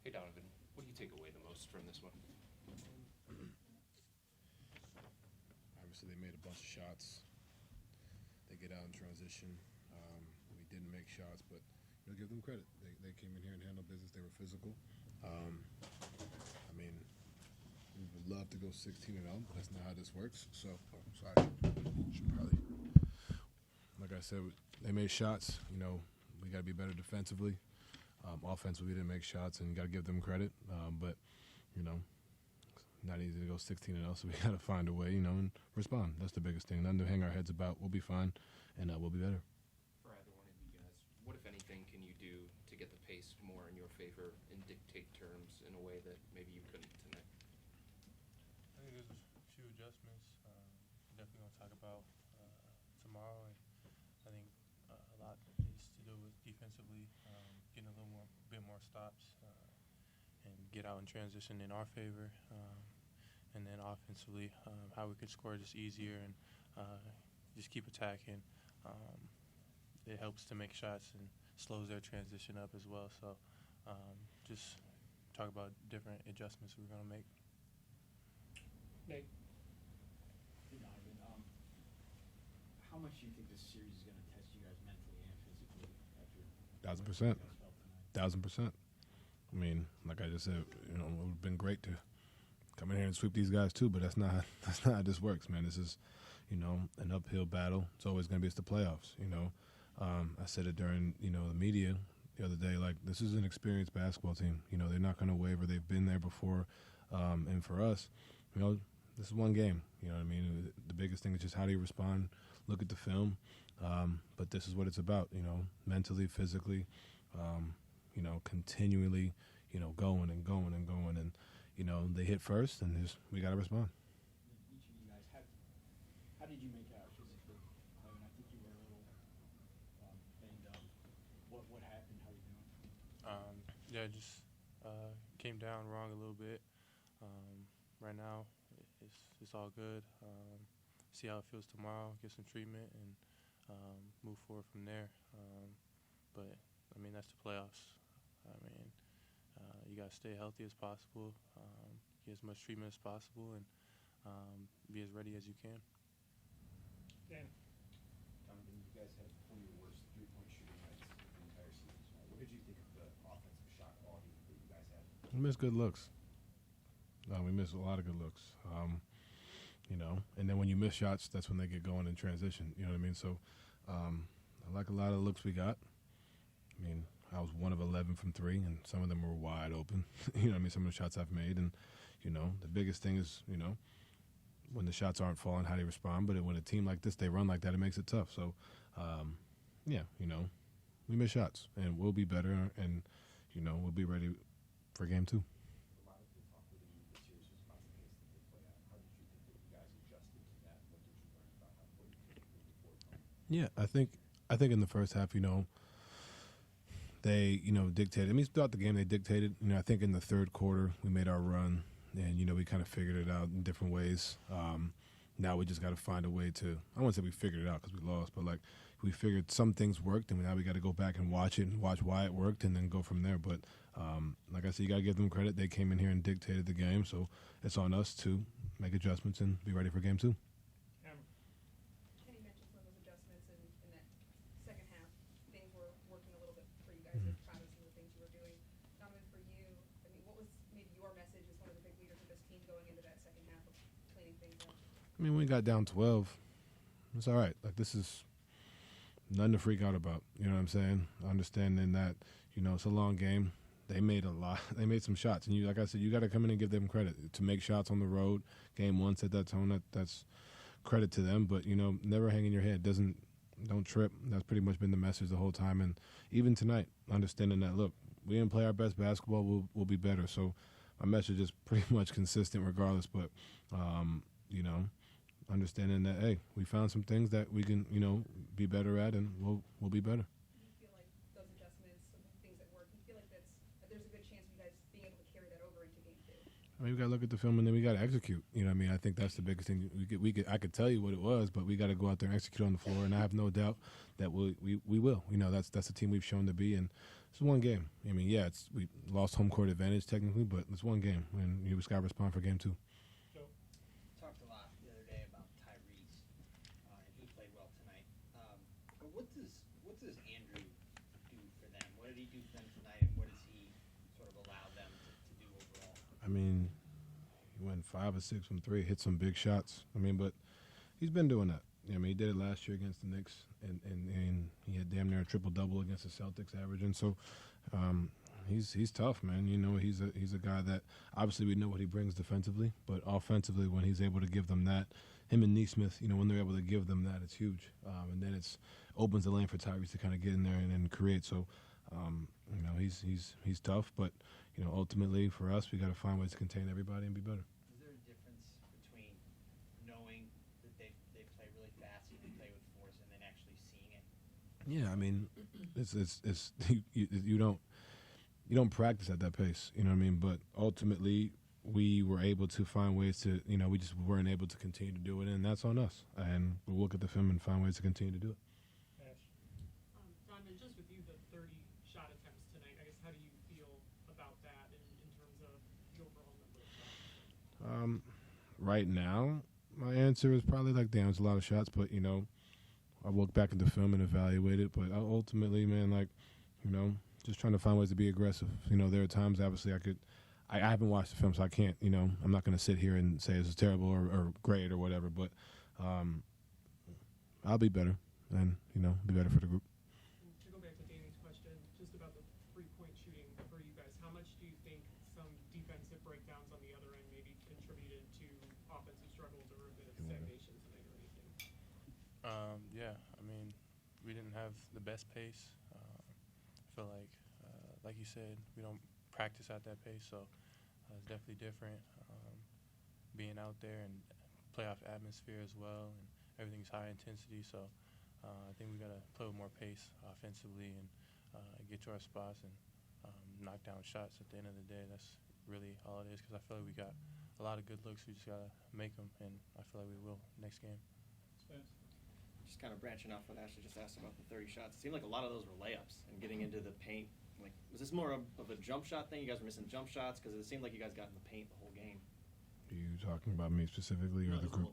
Hey Donovan, what do you take away the most from this one? Obviously, they made a bunch of shots. They get out in transition. We didn't make shots, but give them credit. They came in here and handled business. They were physical. I mean, we would love to go 16-0, but that's not how this works. So, sorry. Should probably, like I said, they made shots. We got to be better defensively. Offensively, we didn't make shots, and you got to give them credit. But not easy to go 16-0, so we got to find a way, and respond. That's the biggest thing. Nothing to hang our heads about. We'll be fine, and we'll be better. For either one of you guys, what, if anything, can you do to get the pace more in your favor and dictate terms in a way that maybe you couldn't tonight? I think there's a few adjustments. Definitely going to talk about tomorrow, and I think a lot is to do with defensively, getting a bit more stops, and get out in transition in our favor. And then offensively, how we could score just easier and just keep attacking. It helps to make shots and slows their transition up as well. So just talk about different adjustments we're going to make. Nate? Hey, Donovan, how much do you think this series is going to test you guys mentally and physically after 1,000%. what you guys felt tonight? 1,000%. I mean, like I just said, it would have been great to come in here and sweep these guys too, but that's not how this works, man. This is, an uphill battle. It's always going to be the playoffs. I said it during the media the other day. Like, this is an experienced basketball team. They're not going to waver. They've been there before, and for us, this is one game. You know what I mean? The biggest thing is just how do you respond? Look at the film, but this is what it's about. Mentally, physically, continually, going and going and going and. They hit first, and we got to respond. Each of you guys, how did you make out physically? I mean, I think you were a little banged up. What happened? How are you doing? Yeah, just came down wrong a little bit. Right now, it's all good. See how it feels tomorrow, get some treatment, and move forward from there. But, I mean, that's the playoffs. You got to stay healthy as possible, get as much treatment as possible, and be as ready as you can. Dan? Donovan, you guys had one of your worst three-point shooting nights of the entire season tonight. What did you think of the offensive shot quality that you guys had? We missed good looks. We missed a lot of good looks. And then when you miss shots, that's when they get going in transition. You know what I mean? So I like a lot of the looks we got. I was 1 of 11 from 3, and some of them were wide open. Some of the shots I've made. And, the biggest thing is, when the shots aren't falling, how do you respond? But when a team like this, they run like that, it makes it tough. So, we miss shots, and we'll be better, and, we'll be ready for game 2. A lot of the talk with you this series was about the pace that they play at. How did you think that you guys adjusted to that? What did you learn about what you could improve before going? Yeah, I think in the first half, they, dictated. Throughout the game they dictated. I think in the third quarter we made our run, and, we kind of figured it out in different ways. Now we just got to find a way to – I won't say we figured it out because we lost, but, like, we figured some things worked, and now we got to go back and watch it and watch why it worked and then go from there. But, like I said, you got to give them credit. They came in here and dictated the game, so it's on us to make adjustments and be ready for game 2. Kenny mentioned some of those adjustments in that second half. Things were working a little bit for you guys. You're proud of some of the things you were doing. Donovan, for you, what was maybe your message as one of the big leaders of this team going into that second half of cleaning things up? We got down 12. It's all right. Like, this is nothing to freak out about. You know what I'm saying? Understanding that, it's a long game. They made a lot. They made some shots. And, like I said, you got to come in and give them credit. To make shots on the road, game 1 set that tone. That's credit to them. But, never hang in your head. Don't trip. That's pretty much been the message the whole time. And even tonight, understanding that, look, we didn't play our best basketball, we'll be better. So my message is pretty much consistent regardless. But, understanding that, hey, we found some things that we can, be better at, and we'll be better. Do you feel like those adjustments, some things that work, you feel like there's a good chance of you guys being able to carry that over into game 2? We got to look at the film, and then we got to execute. I think that's the biggest thing. I could tell you what it was, but we got to go out there and execute on the floor, and I have no doubt that we will. That's the team we've shown to be, and It's one game. I mean, yeah, we lost home court advantage technically, but it's one game, and you just got to respond for game 2. Talked a lot the other day about Tyrese, and he played well tonight. But what does Andrew do for them? What did he do for them tonight, and what does he sort of allow them to do overall? I mean, he went 5 or 6 from 3, hit some big shots. I mean, but he's been doing that. I mean, he did it last year against the Knicks, and he had damn near a triple-double against the Celtics averaging. So he's tough, man. You know, he's a guy that obviously we know what he brings defensively, but offensively when he's able to give them that, him and Neesmith, you know, when they're able to give them that, it's huge. And then it's opens the lane for Tyrese to kind of get in there and create. So, you know, he's tough, but, you know, ultimately for us, we got to find ways to contain everybody and be better. Is there a difference between knowing that they play really fast, you can play with force, and then actually seeing it? Yeah, I mean, it's you don't practice at that pace, you know what I mean? But ultimately, we were able to find ways to, you know, we just weren't able to continue to do it, and that's on us. And we'll look at the film and find ways to continue to do it. Donovan, just with you, the 30 shot attempts tonight, I guess how do you feel about that in terms of the overall number of shots? Right now, my answer is probably like, damn, it's a lot of shots, but, you know, I look back at the film and evaluate it, but ultimately, man, like, you know, just trying to find ways to be aggressive. You know, there are times, obviously, I haven't watched the film, so I can't, you know, I'm not going to sit here and say this is terrible or great or whatever, but I'll be better and, you know, be better for the group. To go back to Danny's question, just about the three-point shooting for you guys, how much do you think some defensive breakdowns on the other end maybe contributed to offensive struggles or a bit of stagnation tonight or anything? Yeah, I mean, we didn't have the best pace. I feel like you said, we don't practice at that pace, so it's definitely different being out there and playoff atmosphere as well, and everything's high intensity. So I think we got to play with more pace offensively and get to our spots and knock down shots at the end of the day. That's really all it is, because I feel like we got a lot of good looks. We just got to make them, and I feel like we will next game. Just kind of branching off what Ashley just asked about the 30 shots. It seemed like a lot of those were layups and getting into the paint. Like, was this more of a jump shot thing? You guys were missing jump shots because it seemed like you guys got in the paint the whole game. Are you talking about me specifically or the group?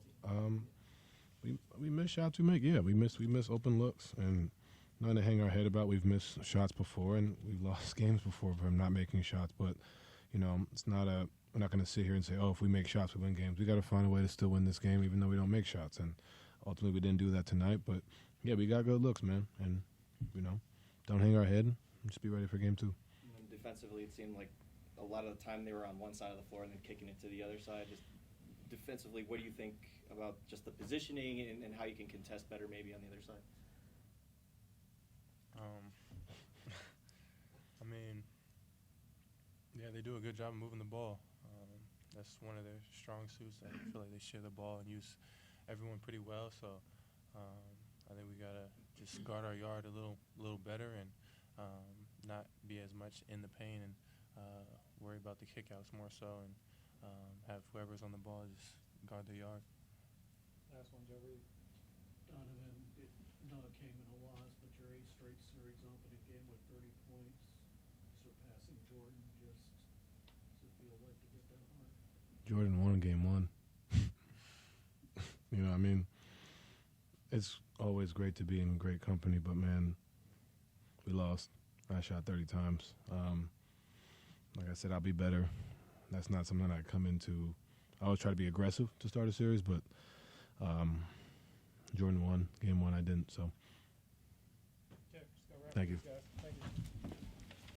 We miss shots we make. Yeah, we miss open looks, and nothing to hang our head about. We've missed shots before, and we've lost games before from not making shots. But you know, it's not we're not going to sit here and say, oh, if we make shots, we win games. We got to find a way to still win this game, even though we don't make shots. And ultimately, we didn't do that tonight. But yeah, we got good looks, man. And you know, don't hang our head. Just be ready for game 2. And defensively, it seemed like a lot of the time they were on one side of the floor and then kicking it to the other side. Just defensively, what do you think about just the positioning and how you can contest better maybe on the other side? I mean, yeah, they do a good job of moving the ball. That's one of their strong suits. I feel like they share the ball and use everyone pretty well. So I think we gotta just guard our yard a little better and not be as much in the paint and worry about the kickouts more so, and have whoever's on the ball just guard the yard. Last one, Joey. Donovan, another came in a loss, but your 8th straight series opening game with 30 points, surpassing Jordan. Just does it feel like to get that hard? Jordan won game 1. You know, I mean, it's always great to be in great company, but man, we lost. I shot 30 times. Like I said, I'll be better. That's not something that I come into. I always try to be aggressive to start a series, but Jordan won game 1. I didn't. So, Okay, just go right thank you. guys. Thank you.